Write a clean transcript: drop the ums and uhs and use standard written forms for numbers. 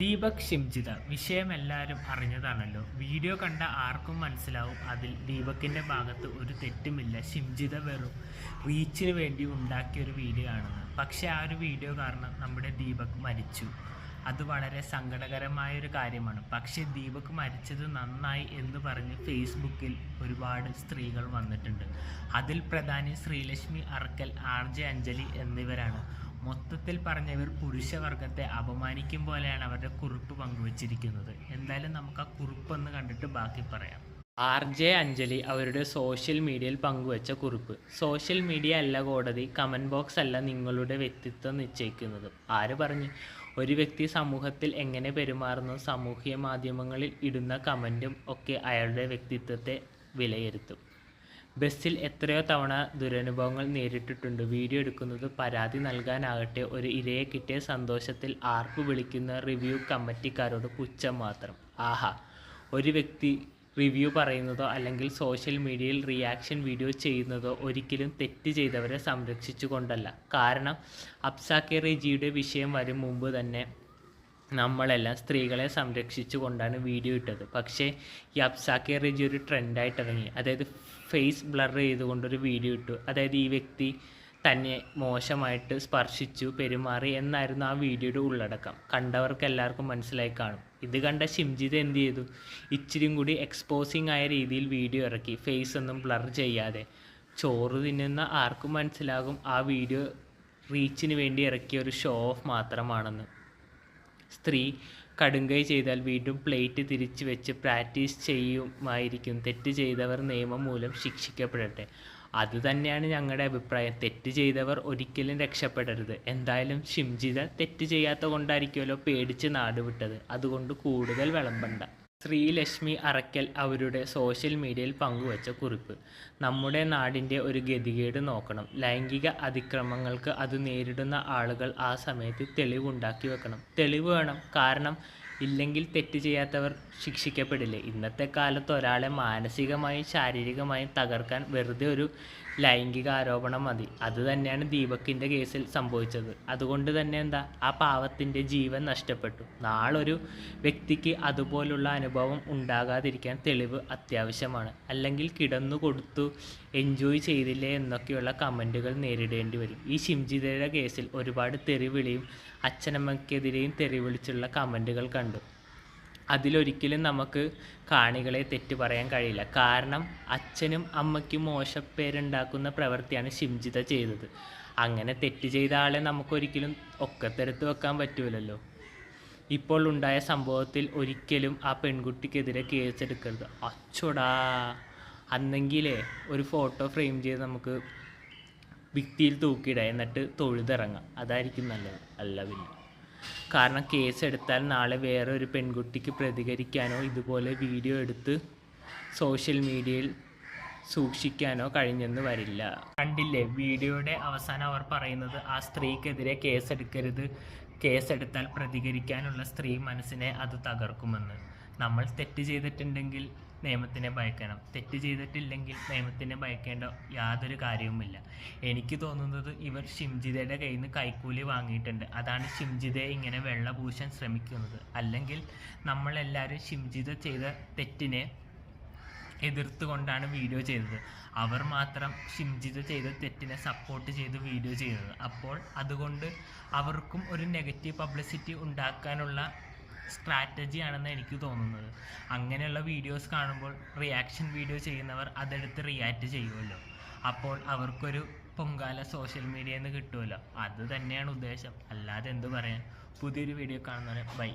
ദീപക് ഷിംജിത വിഷയം എല്ലാവരും അറിഞ്ഞതാണല്ലോ. വീഡിയോ കണ്ട ആർക്കും മനസ്സിലാവും അതിൽ ദീപകിൻ്റെ ഭാഗത്ത് ഒരു തെറ്റുമില്ല. ഷിംജിത വെറും റീച്ചിന് വേണ്ടി ഉണ്ടാക്കിയ ഒരു വീഡിയോ ആണെന്ന്. പക്ഷേ ആ ഒരു വീഡിയോ കാരണം നമ്മുടെ ദീപക് മരിച്ചു. അത് വളരെ സങ്കടകരമായൊരു കാര്യമാണ്. പക്ഷേ ദീപക് മരിച്ചത് നന്നായി എന്ന് പറഞ്ഞ് ഫേസ്ബുക്കിൽ ഒരുപാട് സ്ത്രീകൾ വന്നിട്ടുണ്ട്. അതിൽ പ്രധാനി ശ്രീലക്ഷ്മി അറക്കൽ, RJ അഞ്ജലി എന്നിവരാണ്. മൊത്തത്തിൽ പറഞ്ഞവർ പുരുഷവർഗത്തെ അപമാനിക്കും പോലെയാണ് അവരുടെ കുറിപ്പ് പങ്കുവച്ചിരിക്കുന്നത്. എന്തായാലും നമുക്ക് ആ കുറിപ്പൊന്ന് കണ്ടിട്ട് ബാക്കി പറയാം. RJ അഞ്ജലി അവരുടെ സോഷ്യൽ മീഡിയയിൽ പങ്കുവച്ച കുറിപ്പ്. സോഷ്യൽ മീഡിയ അല്ല കോടതി, കമൻറ്റ് ബോക്സ് അല്ല നിങ്ങളുടെ വ്യക്തിത്വം നിശ്ചയിക്കുന്നത്. ആര് പറഞ്ഞു? ഒരു വ്യക്തി സമൂഹത്തിൽ എങ്ങനെ പെരുമാറുന്നു, സാമൂഹിക മാധ്യമങ്ങളിൽ ഇടുന്ന കമൻറ്റും ഒക്കെ അയാളുടെ വ്യക്തിത്വത്തെ വിലയിരുത്തും. ബസ്സിൽ എത്രയോ തവണ ദുരനുഭവങ്ങൾ നേരിട്ടിട്ടുണ്ട്. വീഡിയോ എടുക്കുന്നത് പരാതി നൽകാനാകട്ടെ, ഒരു ഇരയെ കിട്ടിയ സന്തോഷത്തിൽ ആർപ്പ് വിളിക്കുന്ന റിവ്യൂ കമ്മിറ്റിക്കാരോട് പുച്ഛം മാത്രം. ആഹാ, ഒരു വ്യക്തി റിവ്യൂ പറയുന്നതോ അല്ലെങ്കിൽ സോഷ്യൽ മീഡിയയിൽ റിയാക്ഷൻ വീഡിയോ ചെയ്യുന്നതോ ഒരിക്കലും തെറ്റ് ചെയ്തവരെ സംരക്ഷിച്ചുകൊണ്ടല്ല. കാരണം അബ്സാക്കെ റെജിയുടെ വിഷയം വരും മുമ്പ് തന്നെ നമ്മളെല്ലാം സ്ത്രീകളെ സംരക്ഷിച്ചു കൊണ്ടാണ് വീഡിയോ ഇട്ടത്. പക്ഷേ ഈ അബ്സാക്കെ റെജി ഒരു ട്രെൻഡായിട്ട് ഇറങ്ങി. അതായത് ഫേസ് ബ്ലർ ചെയ്തുകൊണ്ടൊരു വീഡിയോ ഇട്ടു. അതായത് ഈ വ്യക്തി തന്നെ മോശമായിട്ട് സ്പർശിച്ചു, പെരുമാറി എന്നായിരുന്നു ആ വീഡിയോയുടെ ഉള്ളടക്കം. കണ്ടവർക്ക് എല്ലാവർക്കും മനസ്സിലായി കാണും. ഇത് കണ്ട ഷിംജിത എന്ത് ചെയ്തു? ഇച്ചിരിയും കൂടി എക്സ്പോസിങ് ആയ രീതിയിൽ വീഡിയോ ഇറക്കി, ഫേസ് ഒന്നും ബ്ലർ ചെയ്യാതെ. ചോറ് തിന്നുന്ന ആർക്കും മനസ്സിലാകും ആ വീഡിയോ റീച്ചിന് വേണ്ടി ഇറക്കിയ ഒരു ഷോ ഓഫ് മാത്രമാണെന്ന്. സ്ത്രീ കടുങ്കൈ ചെയ്താൽ വീണ്ടും പ്ലേറ്റ് തിരിച്ചു വെച്ച് പ്രാക്ടീസ് ചെയ്യുമായിരിക്കും. തെറ്റ് ചെയ്തവർ നിയമം മൂലം ശിക്ഷിക്കപ്പെടട്ടെ. അതുതന്നെയാണ് ഞങ്ങളുടെ അഭിപ്രായം. തെറ്റ് ചെയ്തവർ ഒരിക്കലും രക്ഷപ്പെടരുത്. എന്തായാലും ഷിംജിത തെറ്റ് ചെയ്യാത്ത കൊണ്ടായിരിക്കുമല്ലോ പേടിച്ച് നാടുവിട്ടത്. അതുകൊണ്ട് കൂടുതൽ വിളമ്പണ്ട. ശ്രീലക്ഷ്മി അറക്കൽ അവരുടെ സോഷ്യൽ മീഡിയയിൽ പങ്കുവച്ച കുറിപ്പ്. നമ്മുടെ നാടിൻ്റെ ഒരു ഗതികേട് നോക്കണം. ലൈംഗിക അതിക്രമങ്ങൾക്ക് അത് നേരിടുന്ന ആളുകൾ ആ സമയത്ത് തെളിവുണ്ടാക്കി വെക്കണം. തെളിവ് വേണം. കാരണം ഇല്ലെങ്കിൽ തെറ്റ് ചെയ്യാത്തവർ ശിക്ഷിക്കപ്പെടില്ലേ? ഇന്നത്തെ കാലത്ത് ഒരാളെ മാനസികമായും ശാരീരികമായും തകർക്കാൻ വെറുതെ ഒരു ലൈംഗിക ആരോപണം മതി. അതുതന്നെയാണ് ദീപകിൻ്റെ കേസിൽ സംഭവിച്ചത്. അതുകൊണ്ട് തന്നെ ആ പാവത്തിൻ്റെ ജീവൻ നഷ്ടപ്പെട്ടു. നാളൊരു വ്യക്തിക്ക് അതുപോലുള്ള അനുഭവം ഉണ്ടാകാതിരിക്കാൻ തെളിവ് അത്യാവശ്യമാണ്. അല്ലെങ്കിൽ കിടന്നു കൊടുത്തു എൻജോയ് ചെയ്തില്ലേ എന്നൊക്കെയുള്ള കമൻറ്റുകൾ നേരിടേണ്ടി വരും. ഈ ഷിംജിതയുടെ കേസിൽ ഒരുപാട് തെറിവിളിയും അച്ഛനമ്മയ്ക്കെതിരെയും തെറിവിളിച്ചുള്ള കമൻറ്റുകൾ കണ്ടു. അതിലൊരിക്കലും നമുക്ക് കാണികളെ തെറ്റ് പറയാൻ കഴിയില്ല. കാരണം അച്ഛനും അമ്മയ്ക്കും മോശപ്പേരുണ്ടാക്കുന്ന പ്രവൃത്തിയാണ് ഷിംജിത ചെയ്തത്. അങ്ങനെ തെറ്റ് ചെയ്ത ആളെ നമുക്കൊരിക്കലും ഒക്കത്തെടുത്ത് വെക്കാൻ പറ്റൂലല്ലോ. ഇപ്പോൾ ഉണ്ടായ സംഭവത്തിൽ ഒരിക്കലും ആ പെൺകുട്ടിക്കെതിരെ കേസെടുക്കരുത്. അച്ചോടാ, അന്നെങ്കിലേ ഒരു ഫോട്ടോ ഫ്രെയിം ചെയ്ത് നമുക്ക് ഭിത്തിയിൽ തൂക്കിയിടാം, എന്നിട്ട് തൊഴുതിറങ്ങാം. അതായിരിക്കും നല്ലത്. അല്ല പിന്നെ, കാരണം കേസെടുത്താൽ നാളെ വേറെ ഒരു പെൺകുട്ടിക്ക് പ്രതികരിക്കാനോ ഇതുപോലെ വീഡിയോ എടുത്ത് സോഷ്യൽ മീഡിയയിൽ സൂക്ഷിക്കാനോ കഴിഞ്ഞെന്ന് വരില്ല. കണ്ടില്ലേ വീഡിയോയുടെ അവസാനം അവർ പറയുന്നത്, ആ സ്ത്രീക്കെതിരെ കേസെടുക്കരുത്, കേസെടുത്താൽ പ്രതികരിക്കാനുള്ള സ്ത്രീ മനസ്സിനെ അത് തകർക്കുമെന്ന്. നമ്മൾ തെറ്റ് ചെയ്തിട്ടുണ്ടെങ്കിൽ നിയമത്തിനെ ഭയക്കണം, തെറ്റ് ചെയ്തിട്ടില്ലെങ്കിൽ നിയമത്തിനെ ഭയക്കേണ്ട യാതൊരു കാര്യവുമില്ല. എനിക്ക് തോന്നുന്നത് ഇവർ ഷിംജിതയുടെ കയ്യിൽ നിന്ന് കൈക്കൂലി വാങ്ങിയിട്ടുണ്ട്. അതാണ് ഷിംജിതയെ ഇങ്ങനെ വെള്ള പൂശാൻ ശ്രമിക്കുന്നത്. അല്ലെങ്കിൽ നമ്മളെല്ലാവരും ഷിംജിത ചെയ്ത തെറ്റിനെ എതിർത്തുകൊണ്ടാണ് വീഡിയോ ചെയ്തത്. അവർ മാത്രം ഷിംജിത ചെയ്ത തെറ്റിനെ സപ്പോർട്ട് ചെയ്ത് വീഡിയോ ചെയ്തത്. അപ്പോൾ അതുകൊണ്ട് അവർക്കും ഒരു നെഗറ്റീവ് പബ്ലിസിറ്റി ഉണ്ടാക്കാനുള്ള സ്ട്രാറ്റജിയാണെന്ന് എനിക്ക് തോന്നുന്നത്. അങ്ങനെയുള്ള വീഡിയോസ് കാണുമ്പോൾ റിയാക്ഷൻ വീഡിയോ ചെയ്യുന്നവർ അതെടുത്ത് റിയാക്ട് ചെയ്യുമല്ലോ. അപ്പോൾ അവർക്കൊരു പൊങ്കാല സോഷ്യൽ മീഡിയയിൽ നിന്ന് കിട്ടുമല്ലോ. അത് തന്നെയാണ് ഉദ്ദേശം. അല്ലാതെ എന്ത് പറയാൻ. പുതിയൊരു വീഡിയോ കാണുന്നവരെ ബൈ.